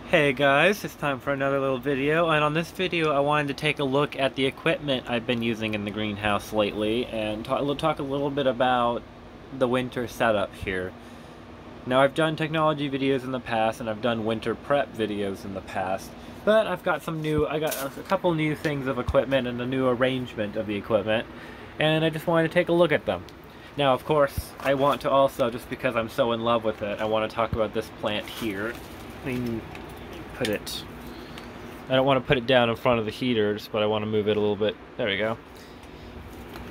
Hey guys, it's time for another little video, and on this video I wanted to take a look at the equipment I've been using in the greenhouse lately and talk a little bit about the winter setup here. Now, I've done technology videos in the past and I've done winter prep videos in the past, but I got a couple new things of equipment and a new arrangement of the equipment, and I just wanted to take a look at them. Now, of course, I want to also, just because I'm so in love with it, I want to talk about this plant here. I don't want to put it down in front of the heaters, but I want to move it a little bit. There we go.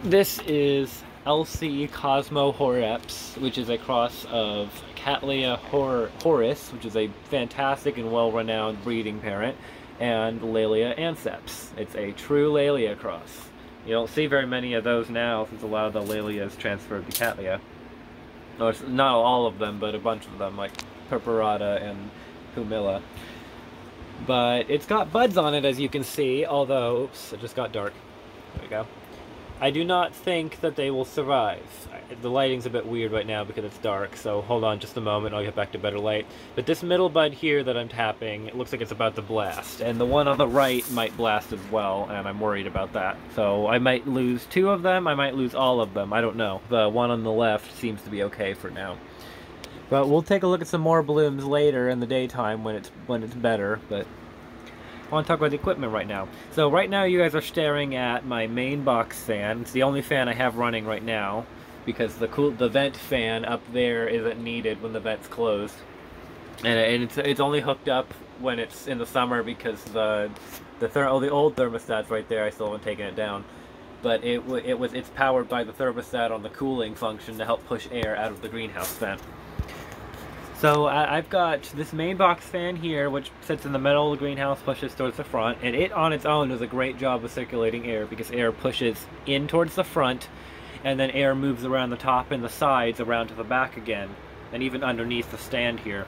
This is LC Cosmo Horeps, which is a cross of Cattleya horis, which is a fantastic and well-renowned breeding parent, and Laelia anceps. It's a true Laelia cross. You don't see very many of those now, since a lot of the Laelias transferred to Cattleya. No, it's not all of them, but a bunch of them, like Purpurata and Humilla. But it's got buds on it, as you can see, although, oops, it just got dark. There we go. I do not think that they will survive. The lighting's a bit weird right now because it's dark, so hold on just a moment, I'll get back to better light. But this middle bud here that I'm tapping, it looks like it's about to blast, and the one on the right might blast as well, and I'm worried about that. So I might lose two of them, I might lose all of them, I don't know. The one on the left seems to be okay for now. But we'll take a look at some more blooms later in the daytime when it's better, but I want to talk about the equipment right now. So right now you guys are staring at my main box fan. It's the only fan I have running right now because the vent fan up there isn't needed when the vent's closed. And it's only hooked up when it's in the summer because the old thermostat's right there. I still haven't taken it down. But it's powered by the thermostat on the cooling function to help push air out of the greenhouse vent. So I've got this main box fan here, which sits in the middle of the greenhouse, pushes towards the front, and it on its own does a great job of circulating air because air pushes in towards the front, and then air moves around the top and the sides around to the back again, and even underneath the stand here,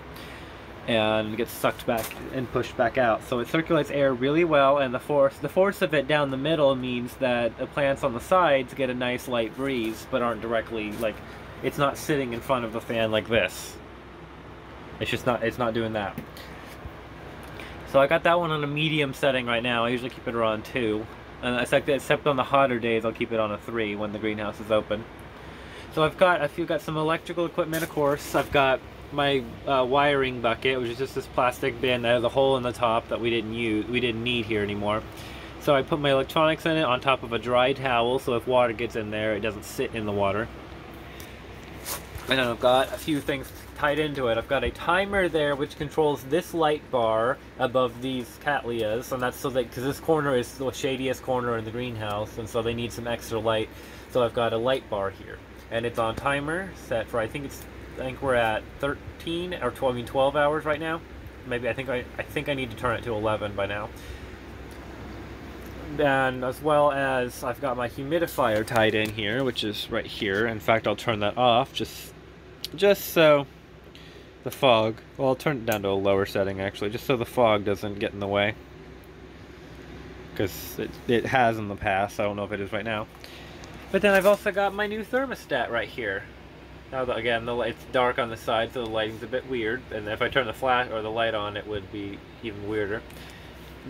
and gets sucked back and pushed back out. So it circulates air really well, and the force of it down the middle means that the plants on the sides get a nice light breeze, but aren't directly, like, it's not sitting in front of the fan like this. It's not doing that. So I got that one on a medium setting right now. I usually keep it around 2. And except on the hotter days, I'll keep it on a 3 when the greenhouse is open. So I've got some electrical equipment, of course. I've got my wiring bucket, which is just this plastic bin that has a hole in the top that we didn't need here anymore. So I put my electronics in it on top of a dry towel, so if water gets in there, it doesn't sit in the water. And then I've got a few things tied into it. I've got a timer there which controls this light bar above these Cattleyas, and that's so that because this corner is the shadiest corner in the greenhouse, and so they need some extra light. So I've got a light bar here, and it's on timer set for I think we're at 13 or 12 hours right now. Maybe I think I need to turn it to 11 by now. And as well as I've got my humidifier tied in here, which is right here. In fact, I'll turn that off just so the fog, well, I'll turn it down to a lower setting actually, just so the fog doesn't get in the way, because it has in the past. I don't know if it is right now. But then I've also got my new thermostat right here. Now again, it's dark on the side, so the lighting's a bit weird, and if I turn the flash or the light on, it would be even weirder.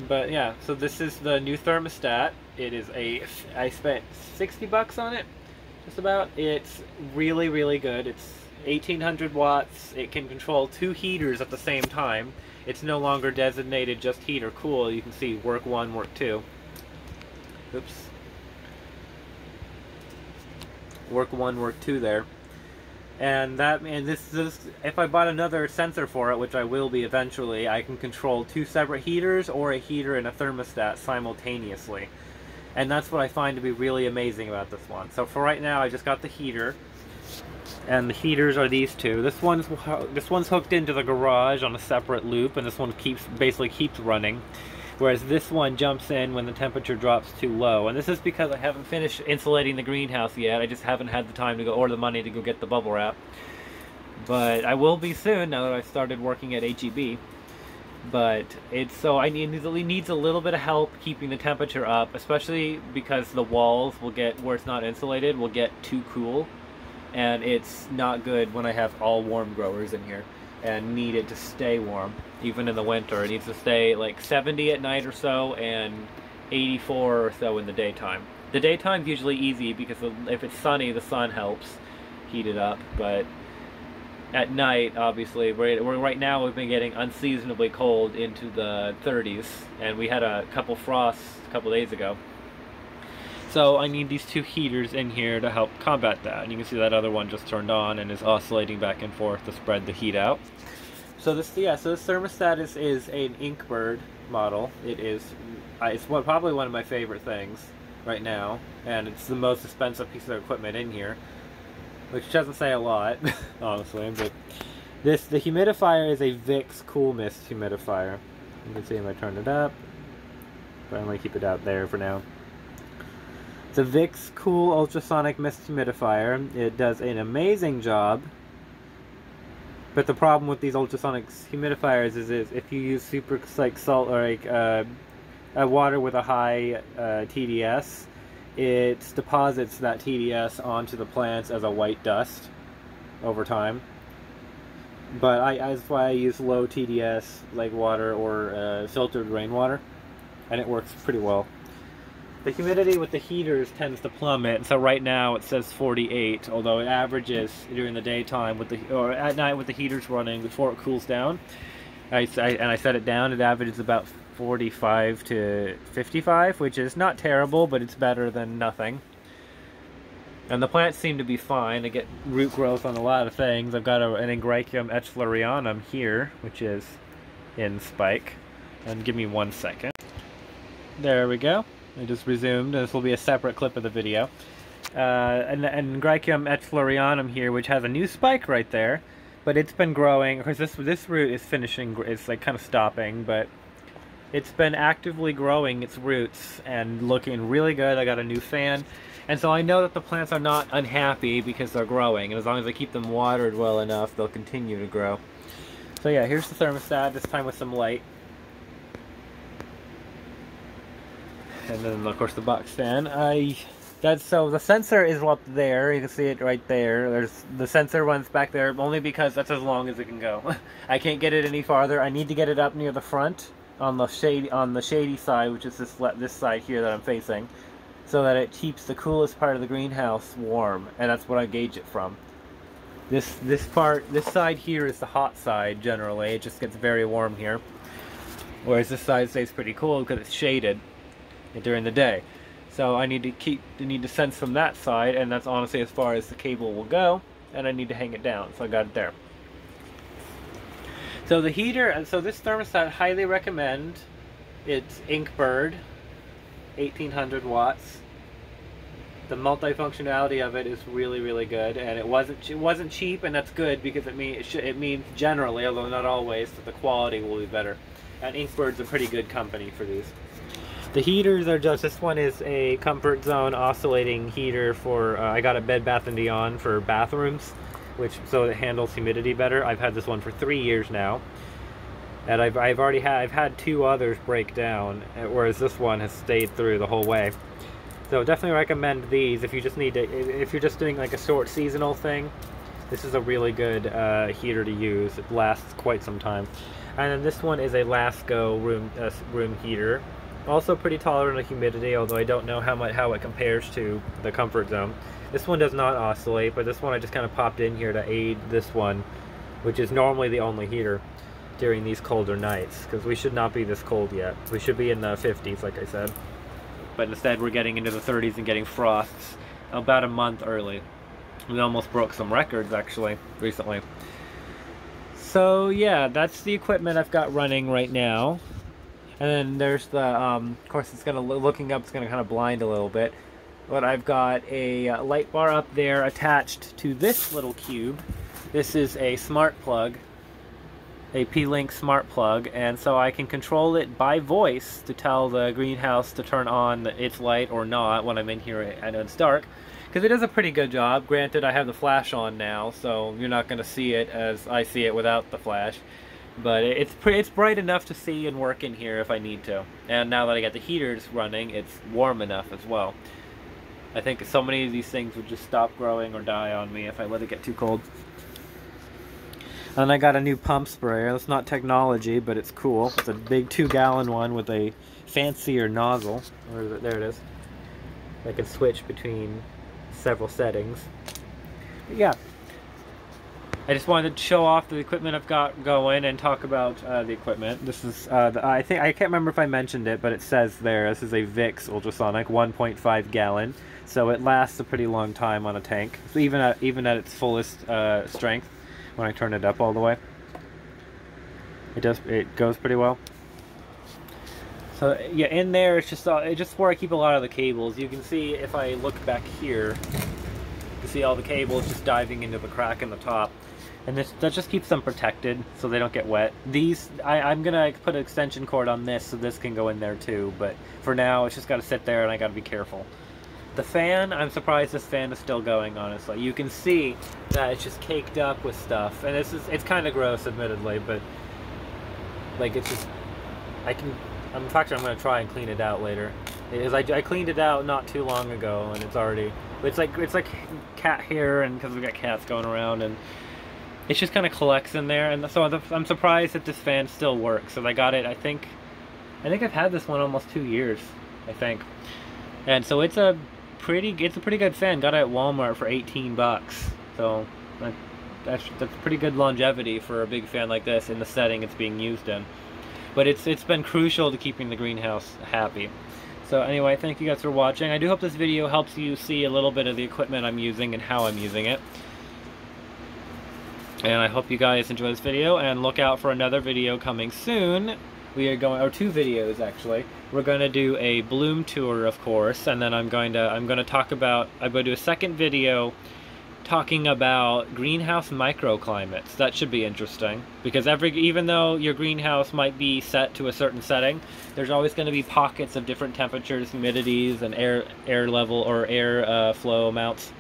But yeah, so this is the new thermostat. It is I spent 60 bucks on it, just about. It's really, really good. It's 1800 watts. It can control 2 heaters at the same time. It's no longer designated just heat or cool. You can see work 1, work 2. Oops. Work 1, work 2 there. And this if I bought another sensor for it, which I will be eventually, I can control 2 separate heaters or a heater and a thermostat simultaneously. And that's what I find to be really amazing about this one. So for right now, I just got the heater. And the heaters are these 2. This one's hooked into the garage on a separate loop, and this one basically keeps running. Whereas this one jumps in when the temperature drops too low. And this is because I haven't finished insulating the greenhouse yet. I just haven't had the time to go, or the money to go get the bubble wrap. But I will be soon, now that I've started working at HEB. But it needs a little bit of help keeping the temperature up, especially because the walls will get, where it's not insulated, will get too cool. And it's not good when I have all warm growers in here. and need it to stay warm, even in the winter. It needs to stay like 70 at night or so, and 84 or so in the daytime. The daytime's usually easy because if it's sunny, the sun helps heat it up, but at night, obviously, right now we've been getting unseasonably cold into the 30s, and we had a couple frosts a couple days ago. So I need these two heaters in here to help combat that. And you can see that other one just turned on and is oscillating back and forth to spread the heat out. So this thermostat is an Inkbird model. It's probably one of my favorite things right now, and it's the most expensive piece of equipment in here, which doesn't say a lot, honestly. But the humidifier is a Vicks Cool Mist humidifier. You can see if I turn it up, but I'm gonna keep it out there for now. It's a Vicks Cool Ultrasonic Mist Humidifier. It does an amazing job, but the problem with these ultrasonic humidifiers is if you use super salt or water with a high TDS, it deposits that TDS onto the plants as a white dust over time. But that's why I use low TDS like water or filtered rainwater, and it works pretty well. The humidity with the heaters tends to plummet, so right now it says 48, although it averages during the daytime or at night with the heaters running before it cools down. I set it down, it averages about 45 to 55, which is not terrible, but it's better than nothing. And the plants seem to be fine. I get root growth on a lot of things. I've got an Angraecium etzlerianum here, which is in spike. And give me 1 second. There we go. I just resumed. This will be a separate clip of the video. And Angraecium etzlerianum here, which has a new spike right there, but it's been growing. Of course, this root is finishing. It's like kind of stopping, but it's been actively growing its roots and looking really good. I got a new fan, and so I know that the plants are not unhappy because they're growing, and as long as I keep them watered well enough, they'll continue to grow. So yeah, here's the thermostat, this time with some light. And then of course the box fan. So the sensor is up there. You can see it right there. The sensor runs back there only because that's as long as it can go. I can't get it any farther. I need to get it up near the front on the shady side, which is this side here that I'm facing, so that it keeps the coolest part of the greenhouse warm, and that's what I gauge it from. This side here is the hot side generally. It just gets very warm here, whereas this side stays pretty cool because it's shaded during the day. So I need to sense from that side, and that's honestly as far as the cable will go, and I need to hang it down, so I got it there. So the heater, so this thermostat, highly recommend. It's Inkbird, 1800 watts. The multifunctionality of it is really, really good, and it wasn't cheap, and that's good because it means generally, although not always, that the quality will be better. And Inkbird's a pretty good company for these. The heaters are this one is a Comfort Zone oscillating heater for, I got a Bed Bath & Beyond for bathrooms, so it handles humidity better. I've had this one for 3 years now, and I've had 2 others break down, whereas this one has stayed through the whole way. So definitely recommend these if you just if you're just doing like a short seasonal thing. This is a really good heater to use. It lasts quite some time. And then this one is a Lasco room heater. Also pretty tolerant of humidity, although I don't know how it compares to the Comfort Zone. This one does not oscillate, but this one I just kind of popped in here to aid this one, which is normally the only heater during these colder nights, because we should not be this cold yet. We should be in the 50s, like I said. But instead we're getting into the 30s and getting frosts about a month early. We almost broke some records, actually, recently. So yeah, that's the equipment I've got running right now. And then there's the, of course it's looking up, it's gonna kind of blind a little bit. But I've got a light bar up there attached to this little cube. This is a smart plug, a P-Link smart plug, and so I can control it by voice to tell the greenhouse to turn on its light or not when I'm in here and it's dark. Because it does a pretty good job. Granted, I have the flash on now, so you're not going to see it as I see it without the flash. But it's bright enough to see and work in here if I need to. And now that I got the heaters running, it's warm enough as well. I think so many of these things would just stop growing or die on me if I let it get too cold. And I got a new pump sprayer. It's not technology, but it's cool. It's a big 2-gallon one with a fancier nozzle. Where is it? There it is. I can switch between several settings. But yeah. I just wanted to show off the equipment I've got going and talk about the equipment. This is, I can't remember if I mentioned it, but it says there, this is a Vicks Ultrasonic, 1.5 gallon. So it lasts a pretty long time on a tank, so even at its fullest strength, when I turn it up all the way. It goes pretty well. So yeah, in there, it's just where I keep a lot of the cables. You can see, if I look back here, you can see all the cables just diving into the crack in the top. And that just keeps them protected so they don't get wet. These, I'm gonna put an extension cord on this so this can go in there too, but for now it's just gotta sit there and I gotta be careful. The fan, I'm surprised this fan is still going, honestly. You can see that it's just caked up with stuff, and it's kind of gross, admittedly, but like it's just, in fact, I'm gonna try and clean it out later. I cleaned it out not too long ago, and it's like cat hair, and because we got cats going around, and it just kind of collects in there, and so I'm surprised that this fan still works. So I got it, I think I've had this one almost 2 years, I think. And so it's a pretty good fan. Got it at Walmart for 18 bucks. So that's pretty good longevity for a big fan like this in the setting it's being used in. But it's been crucial to keeping the greenhouse happy. So anyway, thank you guys for watching. I do hope this video helps you see a little bit of the equipment I'm using and how I'm using it. And I hope you guys enjoy this video, and look out for another video coming soon. We are going, or 2 videos actually. We're going to do a bloom tour, of course, and then I'm going to do a second video talking about greenhouse microclimates. That should be interesting, because even though your greenhouse might be set to a certain setting, there's always going to be pockets of different temperatures, humidities, and air level or air flow amounts.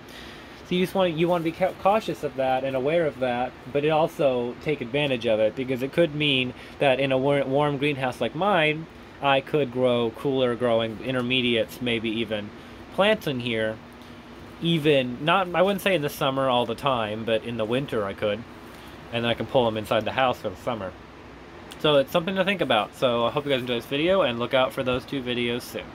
So you want to be cautious of that and aware of that, but it also take advantage of it, because it could mean that in a warm greenhouse like mine, I could grow cooler growing intermediates, maybe even plants in here. I wouldn't say in the summer all the time, but in the winter I could, and then I can pull them inside the house for the summer. So it's something to think about. So I hope you guys enjoy this video, and look out for those 2 videos soon.